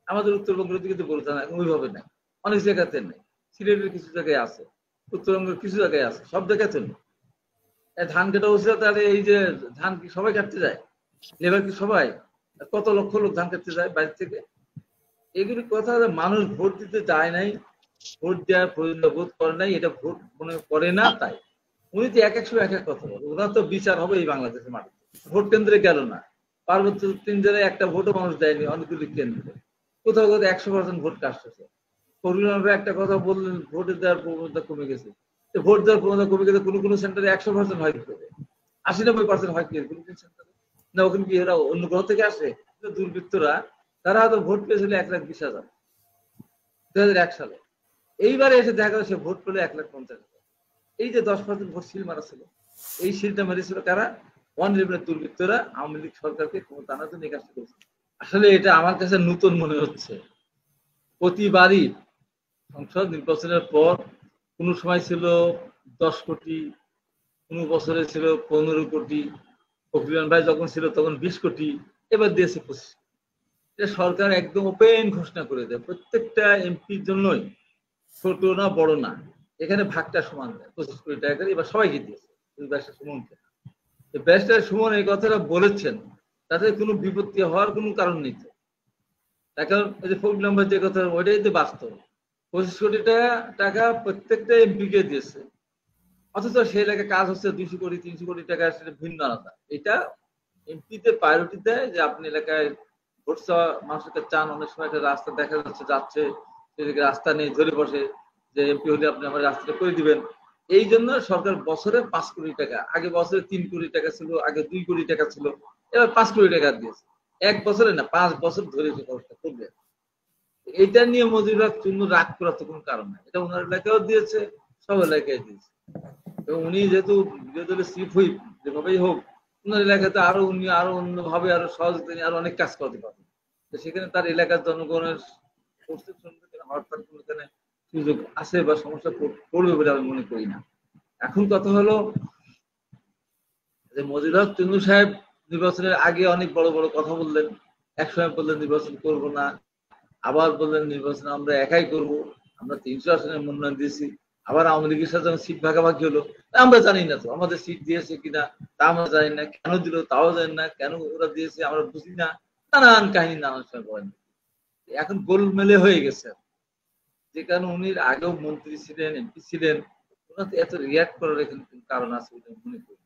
আমাদের উত্তরবঙ্গের দিকে তো বলতে না ওইভাবে নাই, অনেক জায়গাতে নেই। সিলেটের কিছু জায়গায় আছে, উত্তরবঙ্গের কিছু জায়গায় আছে, সব জায়গাতে নেই। ধান কাটা হচ্ছে, তাহলে এই যে ধান কি সবাই কাটতে যায়? লেবার কি সবাই? কত লক্ষ লোক ধান কাটতে যায় বাইরে থেকে? এগুলি কথা, মানুষ ভোট দিতে যায় নাই, ভোট দেওয়ার প্রয়োজন বোধ করে নাই, এটা ভোট মনে করে না। তাই উনি তো এক এক সময় এক এক কথা বলে। ওনার তো বিচার হবে এই বাংলাদেশের মাটিতে। ভোট কেন্দ্রে গেল না, পার্বত্য 3 জেলায় একটা ভোটও মানুষ দেয়নি, অনেকগুলি কেন্দ্রে কোথাও কোথাও 100% ভোট কাস্ট আছে। করুণাভাবে একটা কথা বললেন, ভোটে দেওয়ার প্রবণতা কমে গেছে। ভোট দেওয়ার প্রবণতা কমে গেছে, কোনো কোনো সেন্টারে 100% হয় কি করে? 80-90% হয় কি কোনো কোনো সেন্টারে? না ওখানে কি এরা অন্য গ্রহ থেকে আসে? দুর্বৃত্তরা, তারা হয়তো ভোট পেয়েছিল 1,20,000 2001 সালে। এইবারে এসে দেখা গেল সে ভোট পেলে 1,50,000। এই যে 10% ভোট সিল মারা ছিল, এই সিলটা মেরেছিল কারা? অনির্বাচিত দুর্বৃত্তরা আওয়ামী লীগ সরকারকে ক্ষমতা আনার জন্য এই কাজটা করেছে। আসলে এটা আমার কাছে নতুন মনে হচ্ছে। প্রতিবারই সংসদ নির্বাচনের পর কোন সময় ছিল 10 কোটি, কোন বছরে ছিল 15 কোটি, ফখরুল ভাই যখন ছিল তখন 20 কোটি, এবার দিয়েছে 25। এটা সরকার একদম ওপেন ঘোষণা করে দেয় প্রত্যেকটা এমপির জন্যই, ছোট না বড় না, এখানে ভাগটা সমান দেয় 25 কোটি টাকা করে। এবার সবাইকে দিয়েছে, ব্যারিস্টার সুমনকে। ব্যারিস্টার সুমন এই কথাটা বলেছেন, তাতে কোনো বিপত্তি হওয়ার কোনো কারণ নেই। এখন এই যে ফখরুল ভাই যে কথা, ওইটাই তো বাস্তব। 25 কোটি টাকা প্রত্যেকটা এমপিকে দিয়েছে, অথচ সেই এলাকায় কাজ হচ্ছে 200 কোটি 300 কোটি টাকা, সেটা ভিন্ন আলাদা। এটা এমপিতে প্রায়োরিটি দেয় যে আপনি এলাকায় ভোট চাওয়া মানুষকে চান। অনেক সময় একটা রাস্তা দেখা যাচ্ছে যাচ্ছে, সেদিকে রাস্তা নেই, ধরে বসে যে এমপি হলে আপনি আমার রাস্তাটা করে দিবেন। এই জন্য সরকার বছরে 5 কোটি টাকা, আগে বছরে 3 কোটি টাকা ছিল, আগে 2 কোটি টাকা ছিল, এবার 5 কোটি টাকা দিয়েছে। 1 বছরে না, 5 বছর ধরে যে খরচটা করবে। এটা নিয়ে মজুরিরা জন্য রাগ করার তো কোনো কারণ নাই। এটা ওনার এলাকায়ও দিয়েছে, সব এলাকায় দিয়েছে। এবং উনি যেহেতু বিরোধী দলের চিফ হুইপ, যেভাবেই হোক ওনার এলাকাতে আরো উনি আরো অন্যভাবে আরো সহজ তিনি আরো অনেক কাজ করতে পারবেন। তো সেখানে তার এলাকার জনগণের হওয়ার তার কোনো এখানে সুযোগ আছে বা সমস্যা পড়বে বলে আমি মনে করি না। এখন কথা হলো যে মজিদ হক চন্দ্র সাহেব নির্বাচনের আগে অনেক বড় বড় কথা বললেন। একসময় বললেন নির্বাচন করব না, আবার বললেন নির্বাচন আমরা একাই করব, আমরা 300 আসনের মনোনয়ন দিয়েছি। আবার আওয়ামী লীগের সাথে সিট ভাগাভাগি হলো, আমরা জানি না তো আমাদের সিট দিয়েছে কিনা, তা আমরা জানি না, কেন দিল তাও জানি না, কেন ওরা দিয়েছে আমরা বুঝি না, নানান কাহিনী নানান সময় বলেন। এখন গোলমেলে হয়ে গেছে, যে কারণে উনি আগেও মন্ত্রী ছিলেন, এমপি ছিলেন, ওনাতে এত রিয়াক্ট করার এখানে কোনো কারণ আছে বলে মনে করি।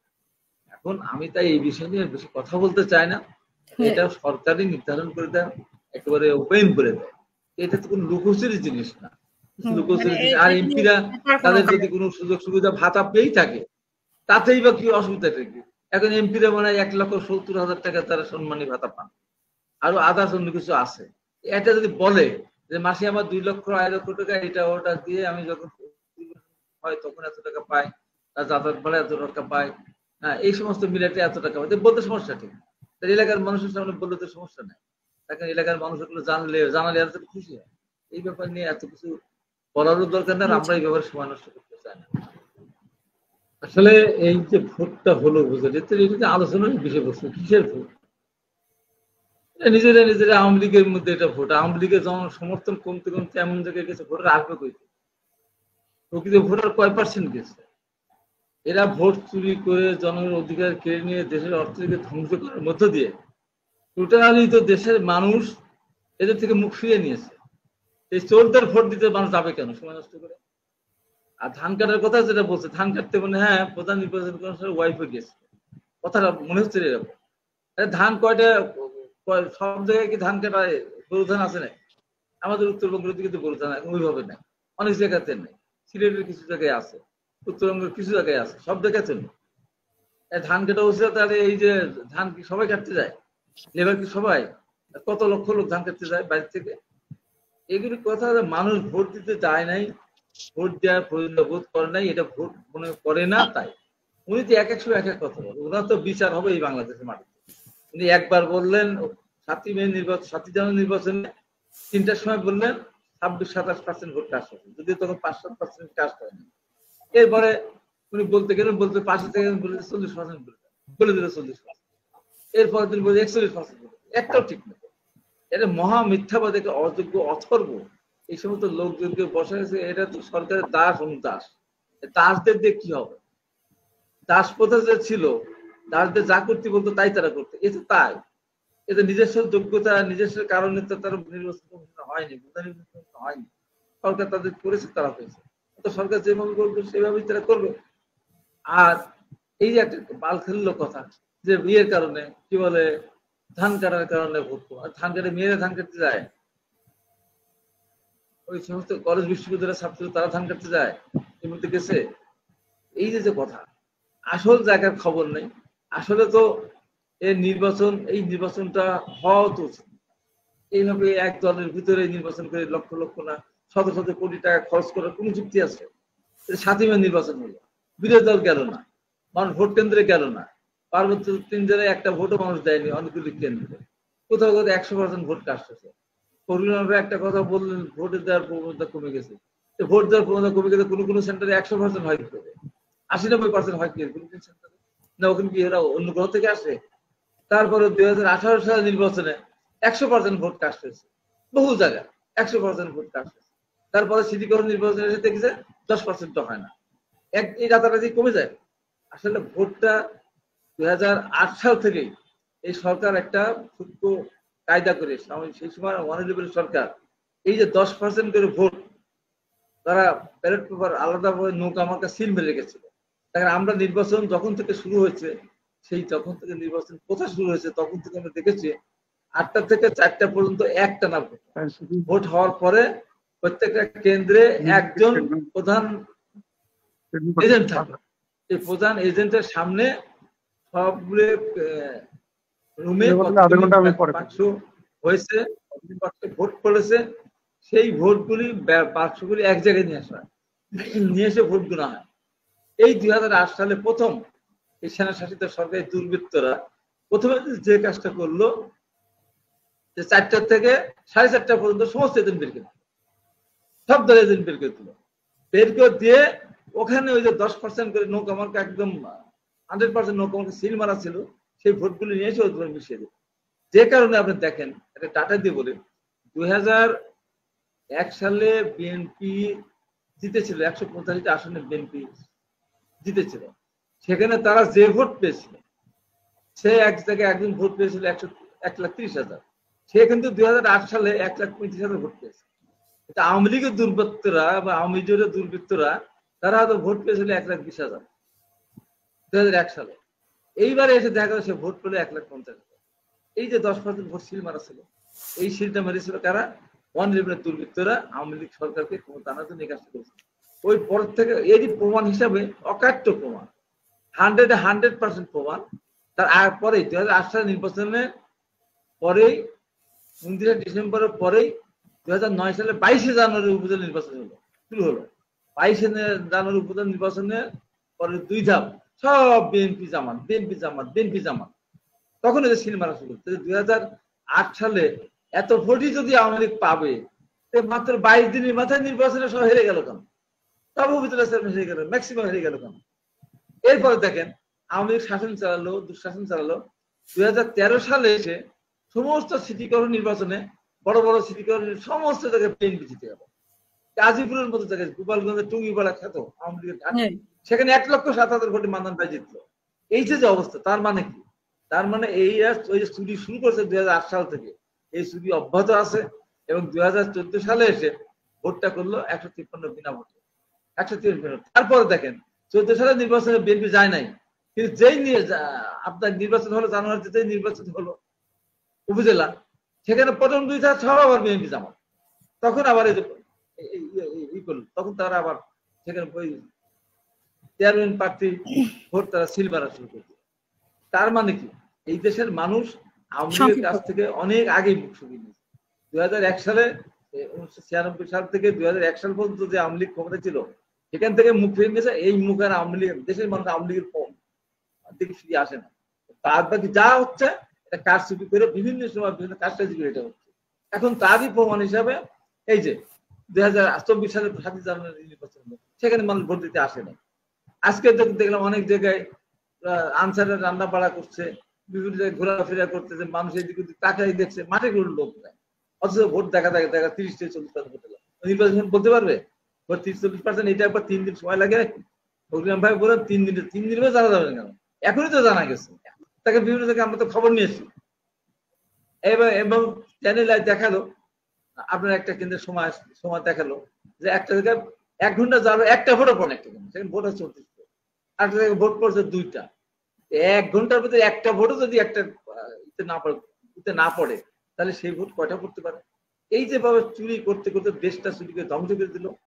এখন আমি তাই এই বিষয় নিয়ে বেশি কথা বলতে চাই না। এটা সরকারই নির্ধারণ করে দেয়, একেবারে ওপেন করে দেয়। এটা তো কোনো লুকোচুরি জিনিস না, লুকোচুরি জিনিস। আর এমপিরা তাদের যদি কোনো সুযোগ সুবিধা ভাতা পেয়েই থাকে, তাতেই বা কি অসুবিধাটা কি? এখন এমপিরা মনে হয় 1,70,000 টাকা তারা সম্মানী ভাতা পান, আরো আদার্স অন্য কিছু আছে। এটা যদি বলে যে মাসে আমার 2 লক্ষ 2.5 লক্ষ টাকা এটা ওটা দিয়ে আমি যখন হয় তখন এত টাকা পাই, তার যাতায়াত ভাড়া এত টাকা পাই, হ্যাঁ এই সমস্ত মিলাতে এত টাকা পাই, বলতে সমস্যা ঠিক। তার এলাকার মানুষের সামনে বললে তো সমস্যা নাই। এখন এলাকার মানুষ এগুলো জানালে এত খুশি হয়। এই ব্যাপার নিয়ে এত কিছু বলারও দরকার না, আমরা এই ব্যাপারে সময় নষ্ট করতে চাই না। আসলে এই যে ভোটটা হলো বুঝলেন, এটা যে আলোচনার বিষয়বস্তু, কিসের ভোট? নিজেরা নিজেরা আওয়ামী লীগের মধ্যে এটা ভোট, আওয়ামী লীগের সমর্থন কমতে কমতে এমন জায়গায় গেছে, ভোটার আসবে কইতে, প্রকৃত ভোটার কয় পার্সেন্ট গেছে? এরা ভোট চুরি করে জনগণের অধিকার কেড়ে নিয়ে দেশের অর্থনীতিকে ধ্বংস করার মধ্য দিয়ে টোটালি তো দেশের মানুষ এদের থেকে মুখ ফিরিয়ে নিয়েছে। এই চোরদের ভোট দিতে মানুষ যাবে কেন সময় নষ্ট করে? আর ধান কাটার কথা যেটা বলছে, ধান কাটতে মানে হ্যাঁ প্রধান নির্বাচন কমিশনের ওয়াইফে গেছে, কথাটা মনে হচ্ছে এরকম। ধান কয়টা, সব জায়গায় কি ধান কাটায় গরু ধান আছে না? আমাদের উত্তরবঙ্গের দিকে তো গরু ধান এখন ওইভাবে নেই, অনেক জায়গাতে নেই। সিলেটের কিছু জায়গায় আছে, উত্তরবঙ্গের কিছু জায়গায় আছে, সব জায়গাতে নেই। ধান কাটা হচ্ছে, তাহলে এই যে ধান কি সবাই কাটতে যায়? লেবার কি সবাই? কত লক্ষ লোক ধান কাটতে যায় বাইরে থেকে? এগুলি কথা, মানুষ ভোট দিতে যায় নাই, ভোট দেওয়ার প্রয়োজন বোধ করে নাই, এটা ভোট মনে করে না। তাই উনি তো এক এক সময় এক এক কথা বলেন। ওনার তো বিচার হবে এই বাংলাদেশের মাটিতে। উনি একবার বললেন 7ই মে নির্বাচন, 7ই জানুয়ারি নির্বাচনে 3টার সময় বললেন 26-27% ভোট কাস্ট হবে, যদি তখন 5-7% কাস্ট হয়নি। এরপরে উনি বলতে গেলেন, বলতে পাশে থেকে বলে 40% বলে দিল 40%। এরপরে তিনি বলে 41%, একটাও ঠিক নেই। এটা মহা মিথ্যাবাদী, অযোগ্য, অথর্ব এই সমস্ত লোকজনকে বসা গেছে। এটা তো সরকারের দাস অনুদাস। দাসদের দিয়ে কি হবে? দাস প্রথা যে ছিল, দাসদের যা করতে বলতো তাই তারা করতো। এ তো তাই, এতে নিজস্ব যোগ্যতা, নিজস্ব কারণে তো তারা নির্বাচন হয়নি, হয়নি। সরকার তাদের করেছে, তারা হয়েছে। তো সরকার যেভাবে করবে সেভাবেই তারা করবে। আর এই যে একটা বাল খেললো কথা, যে বিয়ের কারণে কি বলে ধান কাটার কারণে ভোট, ধান কাটে মেয়েরা ধান কাটতে যায়, ওই সমস্ত কলেজ বিশ্ববিদ্যালয়ের ছাত্র তারা ধান কাটতে যায়, এর মধ্যে গেছে। এই যে কথা, আসল জায়গার খবর নেই। আসলে তো এই নির্বাচনটা হওয়া তো উচিত। এইভাবে এক দলের ভিতরে নির্বাচন করে লক্ষ লক্ষ না শত শত কোটি টাকা খরচ করার কোন যুক্তি আছে? স্বাধীন নির্বাচন হলো, বিরোধী দল গেল না, মানুষ ভোট কেন্দ্রে গেল না, পার্বত্য 3 জেলায় একটা ভোটও মানুষ দেয়নি, অনেকগুলি কেন্দ্রে কোথাও কোথাও 100% ভোট কাস্ট হয়েছে। একটা কথা বললেন, ভোটে দেওয়ার প্রবণতা কমে গেছে। ভোট দেওয়ার প্রবণতা কমে গেছে, কোনো কোনো সেন্টারে 100% হয় কি করে, 80-90% হয় কি কোনো কোনো সেন্টারে? না ওখানে কি এরা অন্য গ্রহ থেকে আসে? তারপরে 2018 সালের নির্বাচনে 100% ভোট কাস্ট হয়েছে, বহু জায়গায় 100% ভোট কাস্ট হয়েছে। তারপরে সিটি কর্পোরেশন নির্বাচনে এসে দেখেছে 10% হয় না, এই রাতারাতি কমে যায়। আসলে ভোটটা 2008 সাল থেকেই এই সরকার একটা সূক্ষ্ম কায়দা করে, সেই সময় ওয়ান সরকার, এই যে 10% করে ভোট তারা ব্যালট পেপার আলাদাভাবে নৌকা আমাকে সিল মেরে রেখেছিল। দেখেন আমরা নির্বাচন যখন থেকে শুরু হয়েছে, সেই যখন থেকে নির্বাচন কোথা শুরু হয়েছে তখন থেকে আমরা দেখেছি 8টা থেকে 4টা পর্যন্ত একটা না ভোট হওয়ার পরে প্রত্যেকটা কেন্দ্রে একজন প্রধান এজেন্ট থাকে। এই প্রধান এজেন্টের সামনে সবগুলো রুমে বাক্স হয়েছে, ভোট করেছে, সেই ভোটগুলি বাক্সগুলি এক জায়গায় নিয়ে আসা হয়, নিয়ে এসে ভোট গোনা হয়। এই 2008 সালে প্রথম এই সেনা শাসিত সরকারি দুর্বৃত্তরা প্রথমে যে কাজটা করলো, যে 4টা থেকে 4:30 পর্যন্ত সমস্ত এজেন্ট বের করে, সব দলের এজেন্ট বের করে দিল। বের করে দিয়ে ওখানে ওই যে 10% করে নৌকা মার্কা, একদম 100% নৌকা মার্কা সিল মারা ছিল, সেই ভোটগুলি নিয়ে এসে ওদের মিশিয়ে দিল। যে কারণে আপনি দেখেন, একটা ডাটা দিয়ে বলি, 2001 সালে বিএনপি জিতেছিল, 185টা আসনে বিএনপি জিতেছিল। সেখানে তারা যে ভোট পেয়েছিল, সে এক জায়গায় একজন ভোট পেয়েছিল 1,30,000, সে কিন্তু 2008 সালে 1,35,000 ভোট পেয়েছে। এটা আওয়ামী লীগের দুর্বৃত্তরা বা আওয়ামী জোটের দুর্বৃত্তরা তারা হয়তো ভোট পেয়েছিল 1,20,000 2001 সালে। এইবারে এসে দেখা গেল সে ভোট পেলে 1,50,000। এই যে 10% ভোট সিল মারা ছিল, এই সিলটা মেরেছিল কারা? ওয়ান লেভেলের দুর্বৃত্তরা আওয়ামী লীগ সরকারকে ক্ষমতা আনার জন্য এই কাজটা করেছে। ওই পর থেকে এরই প্রমাণ হিসাবে অকাট্য প্রমাণ, 100% প্রমাণ। তার পরে 2008 সালের নির্বাচনের পরেই, 29 ডিসেম্বরের পরেই 2009 সালে 22 জানুয়ারি উপজেলা নির্বাচন হলো, শুরু হলো। 22 জানুয়ারি উপজেলা নির্বাচনের পরে 2 ধাপ সব বিএনপি জামাত, বিএনপি জামাত, বিএনপি জামাত। তখন এদের সিল মারা শুরু। 2008 সালে এত ভোটই যদি আওয়ামী লীগ পাবে, মাত্র 22 দিনের মাথায় নির্বাচনে সব হেরে গেল কেন? সব উপজেলা চেয়ারম্যান হেরে গেল, ম্যাক্সিমাম হেরে গেল কেন? এরপরে দেখেন আওয়ামী লীগ শাসন চালালো, দুঃশাসন চালালো। 2013 সালে এসে সমস্ত সিটি কর্পোরেশন নির্বাচনে, বড় বড় সিটি কর্পোরেশন সমস্ত জায়গায় বিএনপি জিতে গেল। গাজীপুরের মতো জায়গায়, গোপালগঞ্জের টুঙ্গিপাড়া খ্যাত আওয়ামী লীগের, সেখানে 1,07,000 ভোটে মান্নান ভাই জিতলো। এই যে অবস্থা, তার মানে কি? তার মানে এই ওই যে চুরি শুরু করছে 2008 সাল থেকে, এই চুরি অব্যাহত আছে। এবং 2014 সালে এসে ভোটটা করলো 153 বিনা ভোটে, 153। তারপরে দেখেন 14 সালের নির্বাচনে বিএনপি যায় নাই, কিন্তু যেই নিয়ে আপনার নির্বাচন হলো জানুয়ারিতে, যেই নির্বাচন হলো উপজেলা, সেখানে প্রথম 2 ধাপ সব আবার বিএনপি জামাত। তখন আবার এই করলো, তখন তারা আবার সেখানে ওই চেয়ারম্যান প্রার্থী ভোট তারা সিল মারা শুরু করছে। তার মানে কি? এই দেশের মানুষ আওয়ামী লীগের কাছ থেকে অনেক আগে মুখ শুকিয়ে নিয়েছে। 2001 সালে, 1996 সাল থেকে 2001 সাল পর্যন্ত যে আওয়ামী লীগ ক্ষমতা ছিল, সেখান থেকে মুখ ফিরে নিয়েছে। এই মুখ আর আওয়ামী লীগ, দেশের মানুষ আওয়ামী লীগের কম দিকে ফিরে আসে না। তার বাকি যা হচ্ছে এটা কারচুপি করে বিভিন্ন সময় বিভিন্ন কাজটাজি করে এটা হচ্ছে। এখন তারই প্রমাণ হিসাবে এই যে 2024 সালে 7 জানুয়ারি নির্বাচন হলো, সেখানে মানুষ ভোট দিতে আসে না। আজকে দেখলাম অনেক জায়গায় আনসারের রান্না বাড়া করছে, বিভিন্ন জায়গায় ঘোরাফেরা করতেছে, মানুষ এদিক ওদিক তাকাই দেখছে, মাঠে কোনো লোক নাই। অথচ ভোট দেখা 30-40% ভোট এলো। নির্বাচন বলতে পারবে ভোট 30-40%, এটা একবার 3 দিন সময় লাগে। ফখরুল ভাই বলেন 3 দিনে জানা যাবে না কেন? এখনই তো জানা গেছে। তাকে বিভিন্ন জায়গায় আমরা তো খবর নিয়েছি। এবং চ্যানেল দেখালো, আপনার একটা কেন্দ্রের সময় দেখালো যে একটা জায়গায় 1 ঘন্টা যাবে, একটা ভোটও পড়ে, একটা কেন্দ্র সেখানে ভোট হচ্ছে 34, একটা জায়গায় ভোট পড়ছে 2টা। 1 ঘন্টার মধ্যে একটা ভোটও যদি একটা না পড়ে, তাহলে সেই ভোট কয়টা পড়তে পারে? এই যেভাবে চুরি করতে করতে দেশটা চুরি করে ধ্বংস করে দিল।